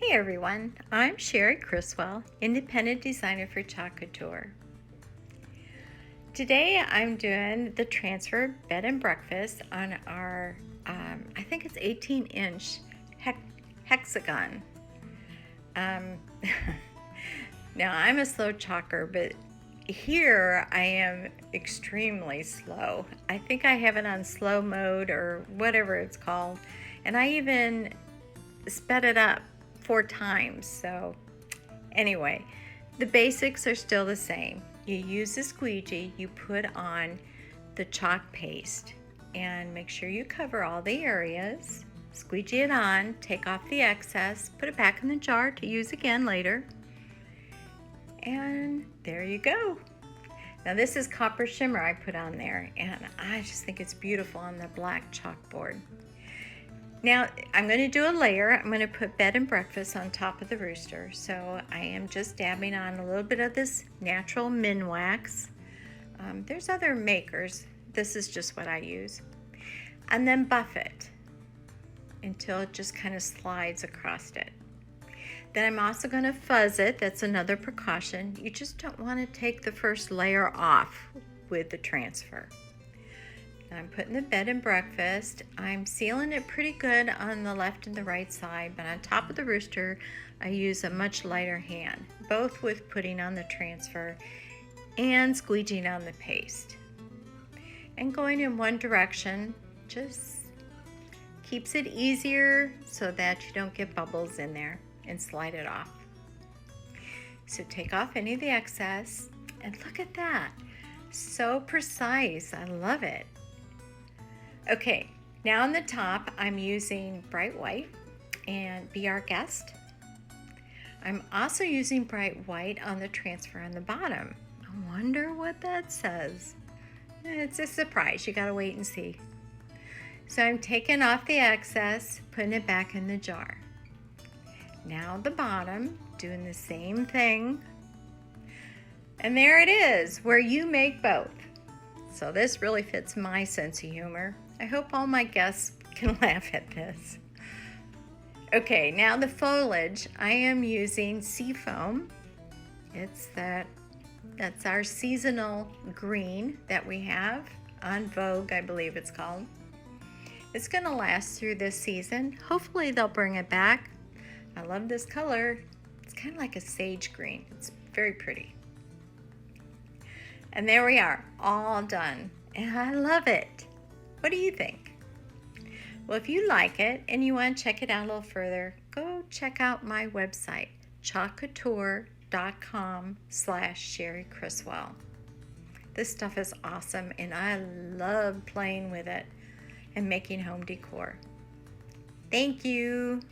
Hey everyone, I'm Cherie Criswell, independent designer for Couture. Today I'm doing the transfer bed and breakfast on our, I think it's 18-inch Hexagon. Now I'm a slow chalker, but here I am extremely slow. I think I have it on slow mode or whatever it's called, and I even sped it up 4 times. So anyway, the basics are still the same. You use a squeegee, you put on the chalk paste and make sure you cover all the areas. Squeegee it on, take off the excess, put it back in the jar to use again later. And there you go. Now this is copper shimmer I put on there, and I just think it's beautiful on the black chalkboard. Now I'm going to do a layer. I'm going to put bed and breakfast on top of the rooster. So I am just dabbing on a little bit of this natural min wax. There's other makers. This is just what I use. And then buff it until it just kind of slides across it. Then I'm also going to fuzz it. That's another precaution. You just don't want to take the first layer off with the transfer. I'm putting the bed and breakfast. I'm sealing it pretty good on the left and the right side, but on top of the rooster, I use a much lighter hand, both with putting on the transfer and squeegeeing on the paste. And going in one direction just keeps it easier so that you don't get bubbles in there, and slide it off. So take off any of the excess, and look at that. So precise, I love it. Okay, now on the top, I'm using bright white and Be Our Guest. I'm also using bright white on the transfer on the bottom. I wonder what that says. It's a surprise, you gotta wait and see. So I'm taking off the excess, putting it back in the jar. Now the bottom, doing the same thing. And there it is, where you make both. So this really fits my sense of humor. I hope all my guests can laugh at this. Okay, now the foliage, I am using Seafoam. That's our seasonal green that we have on Vogue, I believe it's called. It's gonna last through this season. Hopefully they'll bring it back. I love this color. It's kind of like a sage green. It's very pretty. And there we are, all done. And I love it. What do you think? Well, if you like it and you want to check it out a little further, go check out my website, chalkcouture.com/Cherie Criswell. This stuff is awesome, and I love playing with it and making home decor. Thank you.